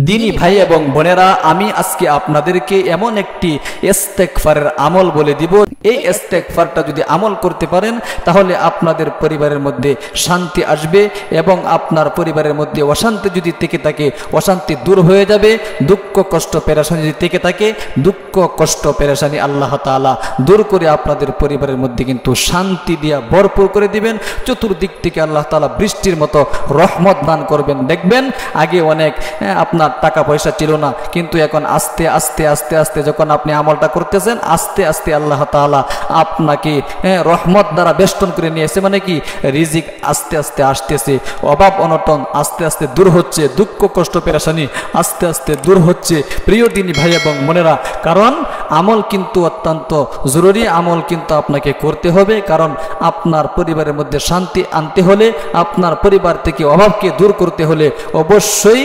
দিনী ভাই এবং বোনেরা, আমি আজকে আপনাদেরকে এমন একটি ইস্তেগফারের আমল বলে দিব। এই ইস্তেগফারটা যদি আমল করতে পারেন তাহলে আপনাদের পরিবারের মধ্যে শান্তি আসবে এবং আপনার পরিবারের মধ্যে অশান্তি যদি থেকে থাকে অশান্তি দূর হয়ে যাবে। দুঃখ কষ্ট পেরেশানি যদি থেকে থাকে দুঃখ কষ্ট পেরেশানি আল্লাহ তাআলা দূর করে আপনাদের পরিবারের মধ্যে কিন্তু শান্তি দিয়া ভরপুর করে দিবেন। চতুর্দিক থেকে আল্লাহ তাআলা বৃষ্টির মতো রহমত দান করবেন। দেখবেন আগে অনেক আপনার টাকা পয়সা ছিল না, কিন্তু এখন আস্তে আস্তে আস্তে আস্তে যখন আপনি আমলটা করতেছেন আস্তে আস্তে আল্লাহ তাআলা আপনাকে রহমত দ্বারা বেষ্টন করে নিয়েছে। মানে কি, রিজিক আস্তে আস্তে আসতেছে, অভাব অনটন আস্তে আস্তে দূর হচ্ছে, দুঃখ কষ্ট পেরেশানি আস্তে আস্তে দূর হচ্ছে। প্রিয় দিনী ভাই এবং বোনেরা, কারণ আমল কিন্তু অত্যন্ত জরুরি, আমল কিন্তু আপনাকে করতে হবে। কারণ আপনার পরিবারের মধ্যে শান্তি আনতে হলে, আপনার পরিবার থেকে অভাবকে দূর করতে হলে, অবশ্যই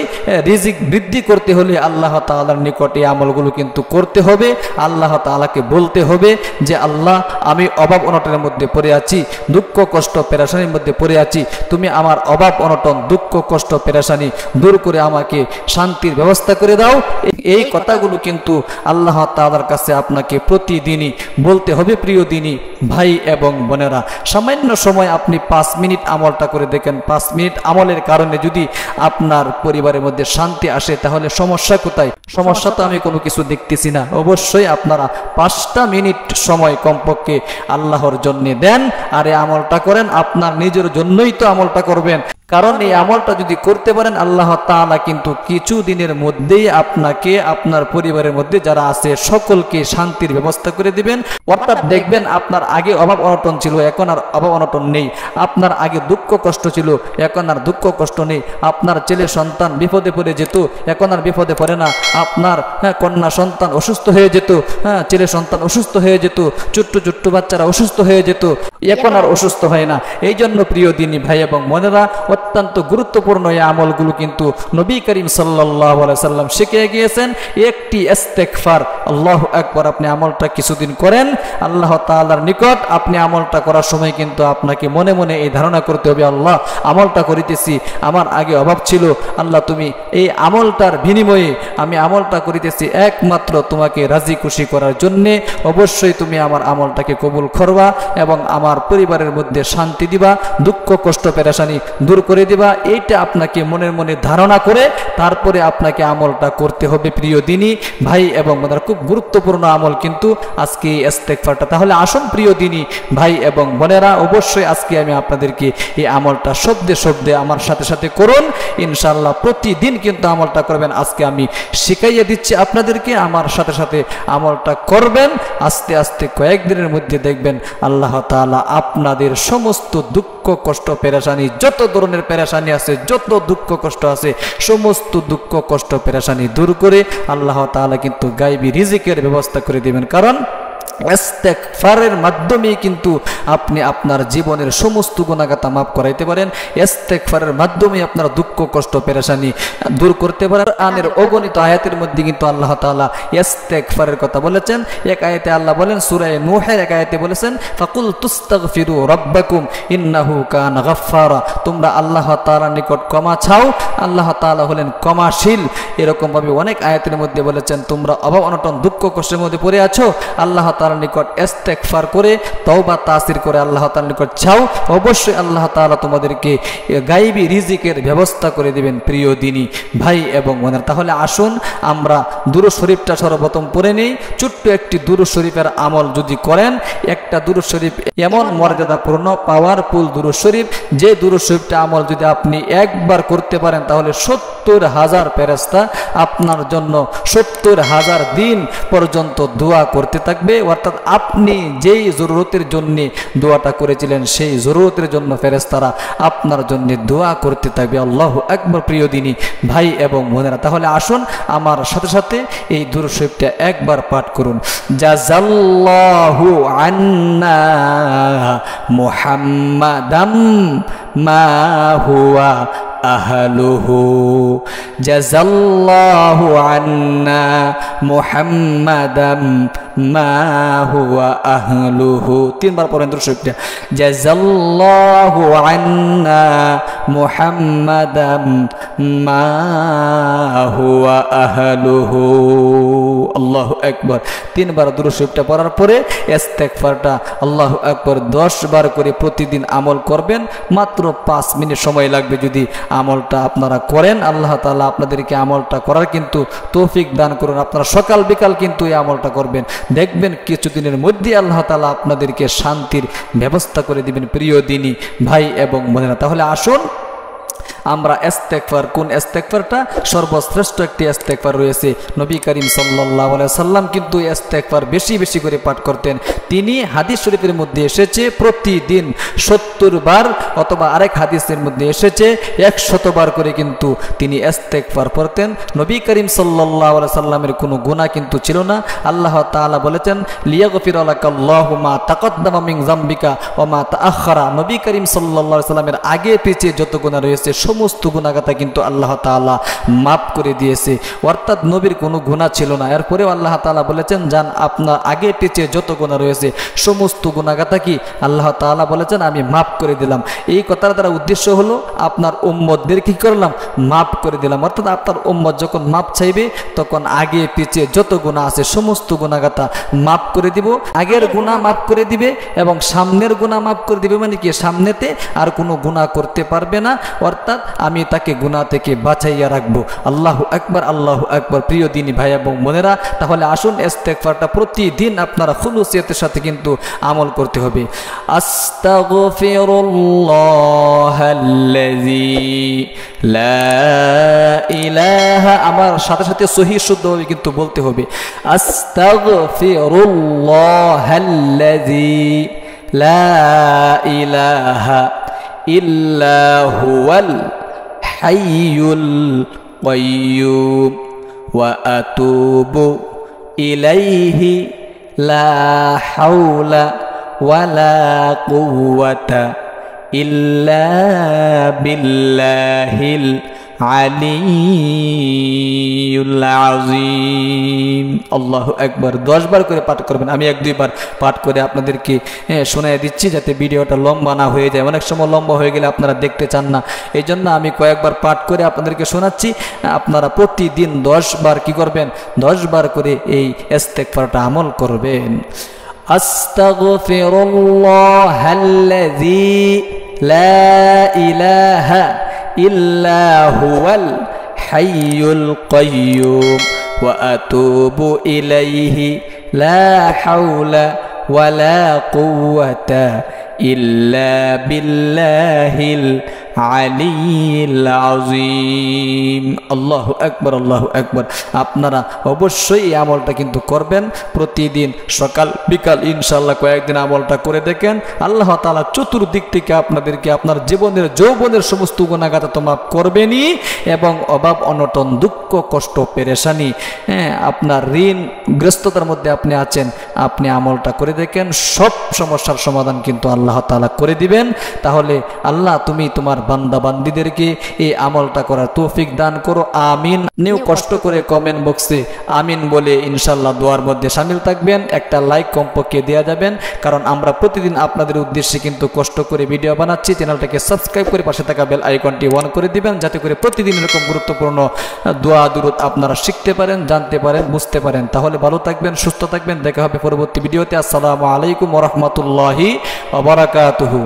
রিজিক বৃদ্ধি করতে হলে আল্লাহ তাআলার নিকটে আমলগুলো কিন্তু করতে হবে। আল্লাহ তাআলাকে বলতে হবে যে আল্লাহ, আমি অভাব অনটনের মধ্যে পড়ে আছি, দুঃখ কষ্ট পেরেশানির মধ্যে পড়ে আছি, তুমি আমার অভাব অনটন দুঃখ কষ্ট পেরেশানি দূর করে আমাকে শান্তির ব্যবস্থা করে দাও। এই কথাগুলো কিন্তু আল্লাহ তাআলার কাছে আপনাকে প্রতিদিনই বলতে হবে। প্রিয় দিনী ভাই এবং বোনেরা, সামান্য সময় আপনি 5 মিনিট আমলটা করে দেখেন। 5 মিনিট আমলের কারণে যদি আপনার পরিবারের মধ্যে শান্তি আসে তাহলে সমস্যা কোথায়? সমস্যা তো আমি কোনো কিছু দেখতেছি না। অবশ্যই আপনারা 5টা মিনিট সময় কমপক্ষে আল্লাহর জন্য দেন আর এই আমলটা করেন। আপনার নিজের জন্যই তো আমলটা করবেন, কারণ এই আমলটা যদি করতে পারেন আল্লাহ তাআলা কিন্তু কিছু দিনের মধ্যেই আপনাকে, আপনার পরিবারের মধ্যে যারা আছে সকলকে শান্তির ব্যবস্থা করে দিবেন। অর্থাৎ দেখবেন আপনার আগে অভাব অনটন ছিল, এখন আর অভাব অনটন নেই। আপনার আগে দুঃখ কষ্ট ছিল, এখন আর দুঃখ কষ্ট নেই। আপনার ছেলে সন্তান বিপদে পড়ে যেত, এখন আর বিপদে পড়ে না। আপনার কন্যা সন্তান অসুস্থ হয়ে যেত, ছেলে সন্তান অসুস্থ হয়ে যেত, ছোট্ট ছোট্ট বাচ্চারা অসুস্থ হয়ে যেত, এখন আর অসুস্থ হয় না। এই জন্য প্রিয় দিনী ভাই এবং বোনেরা, অত্যন্ত গুরুত্বপূর্ণ এই আমলগুলো কিন্তু নবী করিম সাল্লাল্লাহু আলাইহি সাল্লাম শিখিয়ে গিয়েছেন। একটি ইস্তেগফার, আল্লাহু আকবার, আপনি আমলটা কিছুদিন করেন আল্লাহ তাআলার নিকট। আপনি আমলটা করার সময় কিন্তু আপনাকে মনে মনে এই ধারণা করতে হবে, আল্লাহ আমলটা করিতেছি, আমার আগে অভাব ছিল, আল্লাহ তুমি এই আমলটার বিনিময়ে আমি আমলটা করিতেছি একমাত্র তোমাকে রাজি খুশি করার জন্যে। অবশ্যই তুমি আমার আমলটাকে কবুল করবা এবং আমার পরিবারের মধ্যে শান্তি দিবা, দুঃখ কষ্ট পেরেশানি দূর করে দিবা। এইটা আপনাকে মনের মনে ধারণা করে তারপরে আপনাকে আমলটা করতে হবে। প্রিয় দিনী ভাই এবং বোনেরা, খুব গুরুত্বপূর্ণ আমল কিন্তু আজকে এই ইস্তেগফারটা। তাহলে আসুন প্রিয় দিনী ভাই এবং বোনেরা, অবশ্যই আজকে আমি আপনাদেরকে এই আমলটা শব্দে শব্দে আমার সাথে সাথে করুন। ইনশাআল্লাহ প্রতিদিন কিন্তু আমলটা করবেন। আজকে আমি শিখাইয়ে দিচ্ছি আপনাদেরকে, আমার সাথে সাথে আমলটা করবেন। আস্তে আস্তে কয়েকদিনের মধ্যে দেখবেন আল্লাহ তাআলা আপনাদের সমস্ত দুঃখ কষ্ট পেরেশানি, যত ধরনের পেরেশানি আছে, যত দুঃখ কষ্ট আছে, সমস্ত দুঃখ কষ্ট পেরেশানি দূর করে আল্লাহ তাআলা কিন্তু গায়বী রিজিকের ব্যবস্থা করে দিবেন। কারণ ইস্তেগফারের মাধ্যমে কিন্তু আপনি আপনার জীবনের সমস্ত গুনাহগাতা মাফ করাইতে পারেন। ইস্তেগফারের মাধ্যমে আপনার দুঃখ কষ্ট পেরেশানি দূর করতে পারেন। আনের অগণিত আয়াতের মধ্যে কিন্তু আল্লাহ তাআলা ইস্তেগফারের কথা বলেছেন। এক আয়াতে আল্লাহ বলেন, সূরা নূহের এক আয়াতে বলেছেন, ফাকুল তুস্তাগফিরু রাব্বাকুম ইন্নাহু কানা গাফফারা, তোমরা আল্লাহ তাআলার নিকট ক্ষমা চাও, আল্লাহ তাআলা হলেন ক্ষমাশীল। এরকম ভাবে অনেক আয়াতের মধ্যে বলেছেন, তোমরা অভাব অনটন দুঃখ কষ্টের মধ্যে পড়ে আছো, আল্লাহ তাআলার নিকট ইস্তেগফার করে তওবা তাসির করে আল্লাহ তাআলার নিকট চাও, অবশ্যই আল্লাহ তাআলা তোমাদেরকে গায়বী রিজিকের ব্যবস্থা করে দিবেন। প্রিয় দিনী ভাই এবং বোনেরা, তাহলে আসুন আমরা দুরূদ শরীফটা সর্বপ্রথম পড়ে নেই। ছোট্ট একটি দুরূদ শরীফের আমল যদি করেন, একটা দুরূদ শরীফ এমন মর্যাদাপূর্ণ পাওয়ারফুল দুরূদ শরীফ, যে দুরূদ শরীফটা আমল যদি আপনি একবার করতে পারেন তাহলে 70,000 ফেরেশতা আপনার জন্য 70,000 দিন পর্যন্ত দোয়া করতে থাকবে। অর্থাৎ আপনি যেই জরুরতের জন্য দোয়াটা করেছিলেন সেই জরুরতের জন্য ফেরেশতারা আপনার জন্য দোয়া করতে থাকবে। আল্লাহু আকবার। প্রিয় দিনী ভাই এবং বোনেরা, তাহলে আসুন আমার সাথে সাথে এই দুরূদ শরীফটা একবার পাঠ করুন। জাযাল্লাহু আন্না মুহাম্মাদাম মা হুয়া আহলুহু, জাযাল্লাহু আন্না মুহাম্মাদাম মা হুয়া আহলুহু। তিনবার পড়েন দুরূদ শরীফটা। জাযাল্লাহু আন্না মুহাম্মাদাম মা হুয়া আহলুহু। আল্লাহু আকবার। তিনবার দুরূদ শরীফটা পড়ার পরে ইস্তেগফারটা আল্লাহু আকবার 10 বার করে প্রতিদিন আমল করবেন। মাত্র 5 মিনিট সময় লাগবে যদি আমলটা আপনারা করেন। আল্লাহ তাআলা আপনাদেরকে আমলটা করার কিন্তু তৌফিক দান করুন। আপনারা সকাল বিকাল কিন্তু এই আমলটা করবেন, দেখবেন কিছুদিনের মধ্যে আল্লাহ তাআলা আপনাদেরকে শান্তির ব্যবস্থা করে দিবেন প্রিয় দিনী ভাই এবং বোনেরা। তাহলে আসুন আমরা ইস্তেগফার, কোন ইস্তেগফারটা সর্বশ্রেষ্ঠ একটি ইস্তেগফার রয়েছে। নবী করিম সাল্লাল্লাহু আলাইহি সাল্লাম কিন্তু ইস্তেগফার বেশি বেশি করে পাঠ করতেন। তিনি হাদিস শরীফের মধ্যে এসেছে প্রতিদিন 70 বার, অথবা আরেক হাদিসের মধ্যে এসেছে 100 বার করে কিন্তু তিনি ইস্তেগফার পড়তেন। নবী করিম সাল্লাল্লাহু আলাইহি সাল্লামের কোনো গুনাহ কিন্তু ছিল না। আল্লাহ তাআলা বলেছেন লিয়াগফির লাকাল্লাহু মা তাকাদ্দামা মিন যামবিকা ওয়া মা তাআখারা। নবী করিম সাল্লাল্লাহু আলাইহি সাল্লামের আগে পিছিয়ে যত গুনাহ রয়েছে সমস্ত গুনাহগাতা কিন্তু আল্লাহ তাআলা মাফ করে দিয়েছে, অর্থাৎ নবীর কোনো গুনাহ ছিল না। এরপরেও আল্লাহ তাআলা বলেছেন যান আপনার আগে পিছিয়ে যত গুনাহ রয়েছে সমস্ত গুনাহগাতা কি আল্লাহ তাআলা বলেছেন আমি মাফ করে দিলাম। এই কথার দ্বারা উদ্দেশ্য হলো আপনার উম্মতদের কি করলাম, মাফ করে দিলাম। অর্থাৎ আপনার উম্মত যখন মাফ চাইবে তখন আগে পিছিয়ে যত গুনাহ আছে সমস্ত গুনাহগাতা মাফ করে দিব। আগের গুনাহ মাফ করে দিবে এবং সামনের গুনাহ মাফ করে দিবে, মানে কি সামনেতে আর কোনো গুনাহ করতে পারবে না, অর্থাৎ আমি তাকে গুনাহ থেকে বাঁচাইয়া রাখবো। আল্লাহু আকবার, আল্লাহু আকবার। প্রিয় দিনী ভাই এবং বোনেরা, তাহলে আসুন ইস্তেগফারটা প্রতিদিন আপনারা খুলুসিয়তের সাথে কিন্তু আমল করতে হবে। আস্তাগফিরুল্লাহাল্লাযী লা ইলাহা, আমার সাথে সাথে সহিহ শুদ্ধভাবে কিন্তু বলতে হবে। আস্তাগফিরুল্লাহাল্লাযী লা ইলাহা ইল্লা হুয়াল হাইয়ুল কাইয়্যুম ওয়া আতুবু ইলাইহি লা হাওলা ওয়ালা কুওয়াতা ইল্লা বিল্লাহিল আলিয়্যুল আযীম। আল্লাহু আকবার। 10 বার করে পাঠ করবেন। আমি 1-2 বার পাঠ করে আপনাদেরকে শোনায় দিচ্ছি যাতে ভিডিওটা লম্বা না হয়ে যায়। অনেক সময় লম্বা হয়ে গেলে আপনারা দেখতে চান না, এই জন্য আমি কয়েকবার পাঠ করে আপনাদেরকে শোনাচ্ছি। আপনারা প্রতিদিন 10 বার কি করবেন, 10 বার করে এই ইস্তেগফারটা আমল করবেন। আস্তাগফিরুল্লাহাল্লাযী লা ইলাহা ইল্লা হুয়াল হাইয়ুল কাইয়্যুম ওয়া আতুবু ইলাইহি লা হাওলা ওয়ালা কুওয়াতা ইল্লা বিল্লাহিল আলিয়্যিল আযীম। আল্লাহু আকবার, আল্লাহু আকবার। আপনারা অবশ্যই এই আমলটা কিন্তু করবেন প্রতিদিন সকাল বিকাল, ইনশাআল্লাহ কয়েকদিন আমলটা করে দেখেন। আল্লাহ তাআলা চতুর্দিক থেকে আপনাদেরকে আপনার জীবনের যৌবনের সমস্ত গুনাহগাতা তো মাফ করবেনই, এবং অভাব অনটন দুঃখ কষ্ট পেরেশানি, আপনার ঋণগ্রস্ততার মধ্যে আপনি আছেন, আপনি আমলটা করে দেখেন, সব সমস্যার সমাধান কিন্তু আল্লাহ তাআলা করে দিবেন। তাহলে আল্লাহ তুমি তোমার বান্দা বান্দীদেরকে এই আমলটা করার তৌফিক দান করো, আমিন। নিউ কষ্ট করে কমেন্ট বক্সে আমিন বলে ইনশাআল্লাহ দোয়ার মধ্যে শামিল থাকবেন। একটা লাইক কমপক্ষে দেওয়া যাবেন, কারণ আমরা প্রতিদিন আপনাদের উদ্দেশ্যে কিন্তু কষ্ট করে ভিডিও বানাচ্ছি। চ্যানেলটাকে সাবস্ক্রাইব করে পাশে থাকা বেল আইকনটি অন করে দিবেন, যাতে করে প্রতিদিন এরকম গুরুত্বপূর্ণ দোয়া দুরূদ আপনারা শিখতে পারেন, জানতে পারেন, বুঝতে পারেন। তাহলে ভালো থাকবেন, সুস্থ থাকবেন। দেখা হবে পরবর্তী ভিডিওতে। আসসালামু আলাইকুম ওয়া রাহমাতুল্লাহি ওয়া বারাকাতুহু।